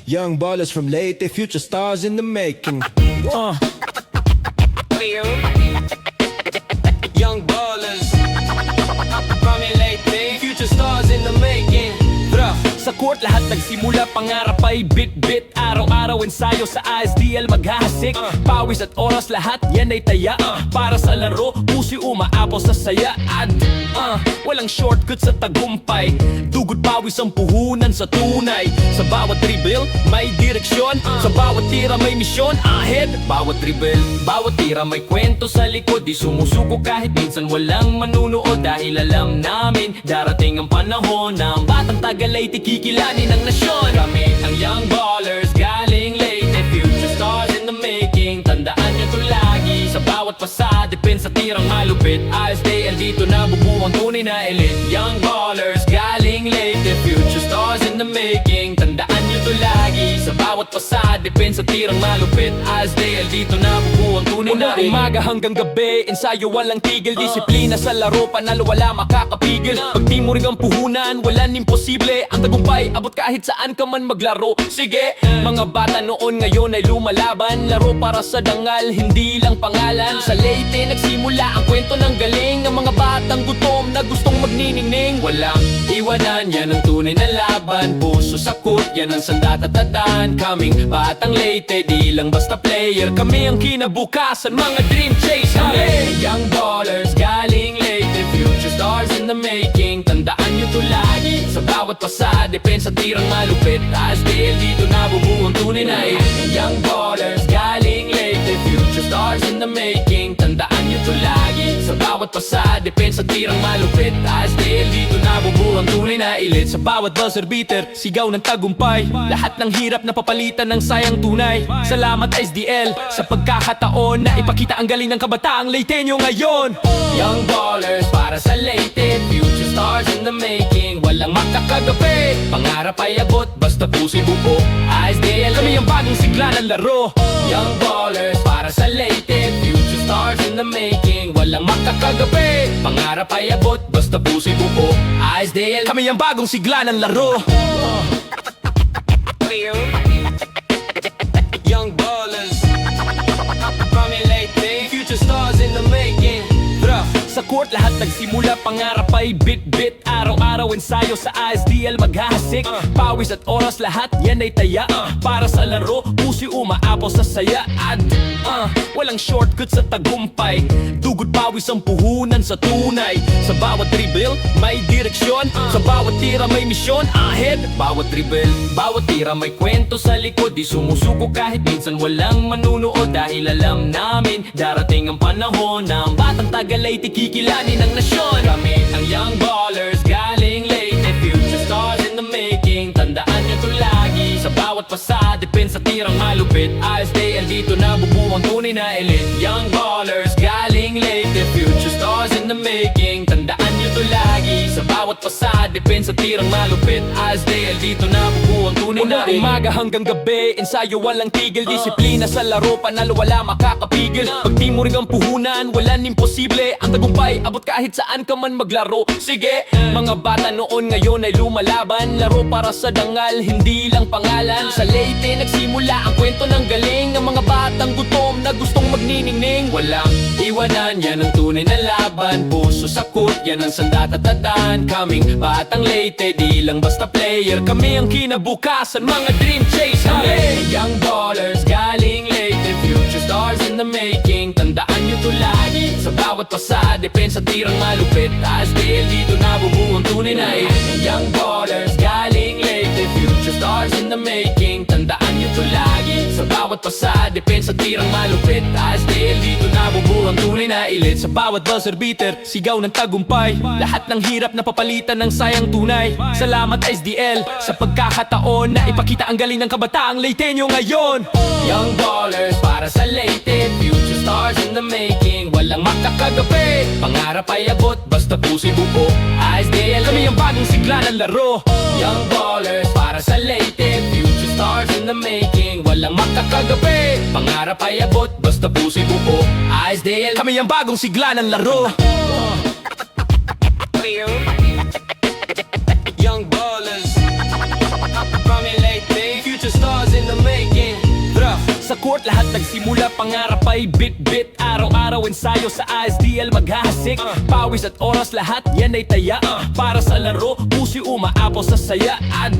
Young ballers from Leyte, future stars in the making. Young ballers from Leyte, future stars in the making. Sa court lahat nagsimula, pangarap ay bit-bit. Araw-araw ensayo sa ISDL maghahasik. Pawis at oras lahat yan ay taya. Para sa laro, puso'y umaapaw sa saya. At walang shortcut sa tagumpay. Dugot pawis ang puhunan sa tunay. Sa bawat dribble, may direksyon. Sa bawat tira may misyon. Ahead, bawat dribble, bawat tira may kwento sa likod. Di sumusuko kahit minsan walang manunood. Dahil alam namin, darating ang panahon ng batang Taga-Leyte kikilanin ng nasyon. Kami ang young ballers galing Leyte, future stars in the making. Tandaan nyo to lagi, sa bawat pasa, depensa tirang malupit. ISDL dito na bubuo ang tunay na elite. Young ballers galing Leyte, future stars in the making. Tandaan nyo to lagi, sa bawat pasa, depensa tirang malupit. ISDL dito na bubuo ang tunay na elite. Umaga hanggang gabi, ensayo walang tigil. Disiplina sa laro, panalo wala makakapigil. Pag di mo rin ang puhunan, walang imposible. Ang tagumpay, abot kahit saan ka man maglaro. Sige, mga bata noon ngayon ay lumalaban. Laro para sa dangal, hindi lang pangalan. Sa Leyte nagsimula ang kwento ng galing ng mga batang gutom na gustong magniningning. Walang iwanan, yan ang tunay na laban. Puso sa court, yan ang sandatatatan. Kaming batang Leyte, di lang basta player. Kami ang kinabukasan, mga dream chase. Kami young ballers galing Leyte, future stars in the making. Tandaan nyo to lagi, sa bawat pasa, depensa tirang malupit. ISDL dito na bubuo ang tunay na elite. Young ballers galing Leyte, future stars in the making. Tandaan nyo to lagi, sa bawat pasa, depensa tirang malupit. ISDL dito na bubuo ang tunay na elite. Sa bawat buzzer beater, sigaw ng tagumpay. Lahat ng hirap na papalitan ng sayang tunay. Salamat ISDL sa pagkakataon na ipakita ang galing ng kabataang Leyteño ngayon. Young ballers para sa Leyte, future stars in the making. Walang makakagabi, pangarap ay abot, basta puso'y buo. ISDL kami ang bagong sigla ng laro. Young ballers para sa Leyte, future stars in the making. Walang makakagabi, pangarap ay abot, basta puso'y buo. ISDL kami ang bagong sigla ng laro. Young ballers from Leyte, future stars in the making. Sa court lahat nagsimula, pangarap ay bit-bit. Araw-araw ensayo sa ISDL maghahasik. Pawis at oras lahat yan ay taya. Para sa laro, puso'y umaapaw sa saya. At walang shortcut sa tagumpay. Dugot pawis ang puhunan sa tunay. Sa bawat dribble, may direksyon. Sa bawat tira may misyon. Ahead, bawat dribble, bawat tira may kwento sa likod. Di sumusuko kahit minsan walang manunood. Dahil alam namin, darating ang panahon ng batang Taga-Leyte kikilanin ng nasyon. Kami ang young ballers galing Leyte, future stars in the making. Tandaan nyo to lagi, sa bawat pasa, depensa tirang malupit. ISDL dito na bubuo ang tunay na elite. Young ballers galing Leyte, future stars in the making. Tandaan nyo to lagi, sa bawat pasa, depensa tirang malupit. ISDL dito na bubuo ang tunay na elite. Umaga hanggang gabi, ensayo walang tigil. Disiplina sa laro, panalo wala makakapigil. Pag di mo rin ang puhunan, walang imposible. Ang tagumpay, abot kahit saan ka man maglaro. Sige, mga bata noon ngayon ay lumalaban. Laro para sa dangal, hindi lang pangalan. Sa Leyte nagsimula ang kwento ng galing ng mga batang gutom na gustong magniningning. Walang iwanan, yan ang tunay na laban. Puso sa court, yan ang sandatatatan. Kaming batang Leyte, di lang basta player. Kami ang kinabukasan, mga dream chase. Kami young ballers galing Leyte, future stars in the making. Tandaan nyo to lagi, sa bawat pasa, depensa tirang malupit. ISDL dito na bubuo ang tunay na elite. Young ballers galing Leyte, future stars in the making. Tandaan nyo to lagi, sa bawat pasa, depensa tirang malupit. ISDL dito na bubuo ang tunay na elite. Sa bawat buzzer beater, sigaw ng tagumpay. Lahat ng hirap na papalitan ng sayang tunay. Salamat ISDL sa pagkakataon na ipakita ang galing ng kabataang Leyteño ngayon. Young ballers para sa Leyte, future stars in the making. Walang makakagabi, pangarap ay abot, basta puso'y buo. ISDL kami ang bagong sigla ng laro. Young ballers para sa Leyte, future stars in the making. Walang makakagabi, pangarap ay abot, basta puso'y buo. ISDL kami ang bagong sigla ng laro. Young ballers from Leyte, future stars in the making. Sa court lahat nagsimula, pangarap ay bit-bit. Araw-araw ensayo sa ISDL maghahasik. Pawis at oras lahat yan ay taya. Para sa laro, puso'y umaapaw sa saya. At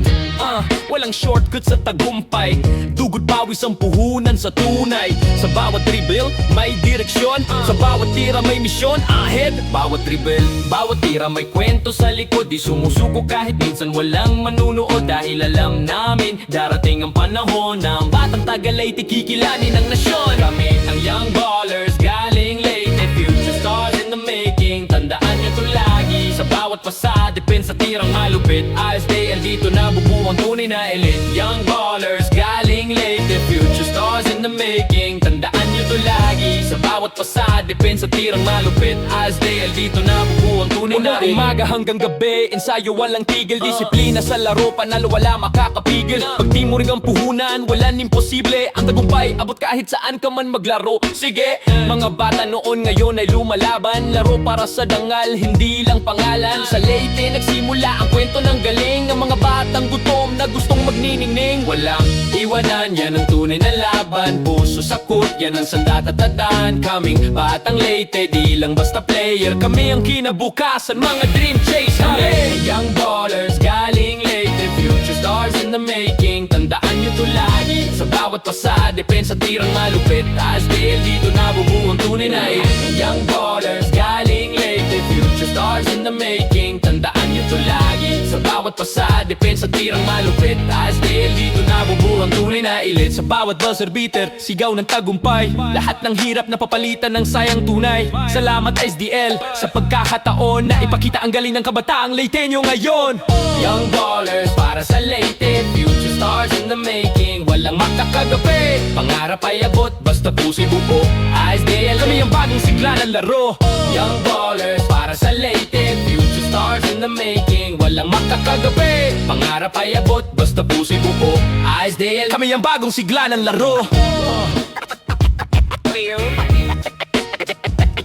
walang shortcut sa tagumpay. Dugot pawis ang puhunan sa tunay. Sa bawat dribble, may direksyon. Sa bawat tira may misyon. Ahead, bawat dribble, bawat tira may kwento sa likod. Di sumusuko kahit minsan walang manunood. Dahil alam namin, darating ang panahon na ang batang Tagalaytay kikilanin ng nasyon. Kami ang young ballers, galing Leyte, future stars in the making. Tandaan nyo to lagi, sa bawat pasa, depensa tirang malupit. ISDL dito na bubuo ang tunay na elite. Young ballers, galing Leyte, future stars in the making. Tandaan nyo to lagi, sa bawat pasa, depensa tirang malupit. ISDL dito na bubuo ang tunay na elite. Umaga hanggang gabi, ensayo walang tigil. Disiplina sa laro, panalo wala makakapigil. Pag di mo rin ang puhunan, walang imposible. Ang tagumpay, abot kahit saan ka man maglaro. Sige, mga bata noon ngayon ay lumalaban. Laro para sa dangal, hindi lang pangalan. Sa Leyte nagsimula ang kwento ng galing. Ang mga batang gutom na gustong magniningning. Walang iwanan, yan ang tunay na laban. Puso sa court, yan ang sandatatadaan. Kaming batang Leyte, di lang basta player. Kami ang kinabukasan, mga dream chase. Kami, young ballers, galing Leyte, future stars in the making. Tandaan nyo to lagi, sa bawat pasa, depensa tirang malupit. ISDL dito na bubuo ang tunay na elite. Young ballers, galing Leyte, future stars in the making. Tandaan nyo to lagi, sa bawat pasa, depensa tirang malupit. ISDL dito na bubuo ang tunay na elite. Sa bawat buzzer beater, sigaw ng tagumpay. Lahat ng hirap na papalitan ng sayang tunay. Salamat ISDL sa pagkakataon na ipakita ang galing ng kabataang Leyteño ngayon. Young ballers para sa Leyte, future stars in the making. Walang makakagabi, pangarap ay abot, basta puso'y buo. ISDL, kami ang bagong sigla ng laro. Young ballers para sa Leyte, future stars in the making. Walang makakagabi, pangarap ay abot, basta puso'y buo. ISDL, kami ang bagong sigla ng laro.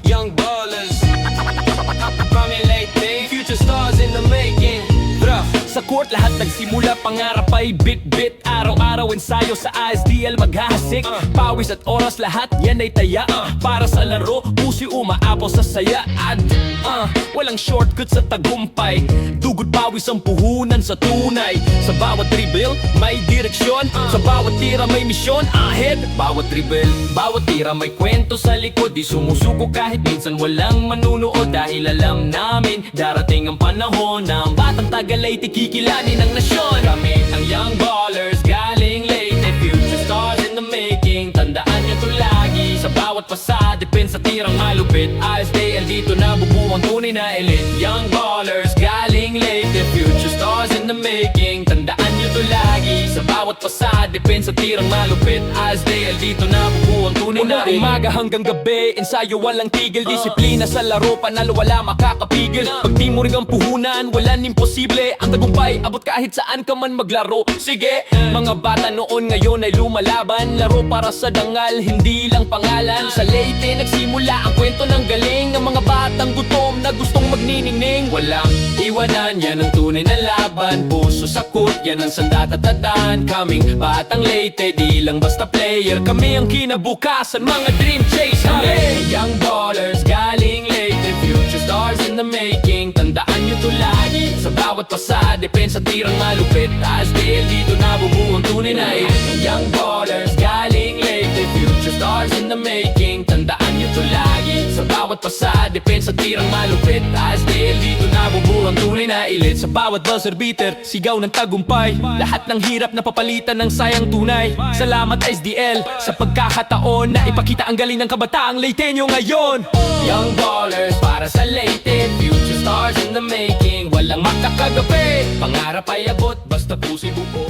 Young ballers from Leyte, future stars in the making. Sa court lahat nagsimula, pangarap ay bit-bit. Araw-araw ensayo sa ISDL maghahasik. Pawis at oras lahat yan ay taya. Para sa laro, puso'y umaapaw sa saya. At walang shortcut sa tagumpay. Dugot pawis ang puhunan sa tunay. Sa bawat dribble, may direksyon. Sa bawat tira may misyon. Ahead, bawat dribble, bawat tira may kwento sa likod. Di sumusuko kahit minsan walang manunood. Dahil alam namin, darating ang panahon na ang batang Tagalaytay kikilanin ng nasyon. Kami ang young ballers, galing Leyte, future stars in the making. Tandaan nyo to lagi, sa bawat pasa, depensa tirang malupit. ISDL dito na bubuo ang tunay na elite. Young ballers, galing Leyte, future stars in the making. Tandaan nyo to lagi, sa bawat pasa, depensa tirang malupit. ISDL dito na bubuo ang tunay na elite. Umaga hanggang gabi, ensayo walang tigil. Disiplina sa laro, panalo wala makakapigil. Pag di mo rin ang puhunan, walang imposible. Ang tagumpay, abot kahit saan ka man maglaro. Sige, mga bata noon ngayon ay lumalaban. Laro para sa dangal, hindi lang pangalan. Sa Leyte nagsimula ang kwento ng galing. Ang mga batang gutom na gustong magniningning. Walang iwanan, yan ang tunay na laban. Puso sa court, yan ang sandatatadaan. Kaming batang Leyte, di lang basta player. Kami ang kinabukasan, mga dream chase. Kami, young ballers, galing Leyte, future stars in the making. Tandaan nyo to lagi, sa bawat pasa, depensa tirang malupit. ISDL dito na bubuo ang tunay na elite. Young ballers, galing Leyte, future stars in the making. Tandaan nyo to lagi, sa bawat pasa, depensa tirang malupit. ISDL dito na bubuo ang tunay na elite. Sa bawat buzzer beater, sigaw ng tagumpay. Lahat ng hirap na papalitan ng sayang tunay. Salamat ISDL sa pagkakataon na ipakita ang galing ng kabataang Leyteño ngayon. Young ballers para sa Leyte, future stars in the making. Walang makakagabi, pangarap ay abot, basta puso'y buo.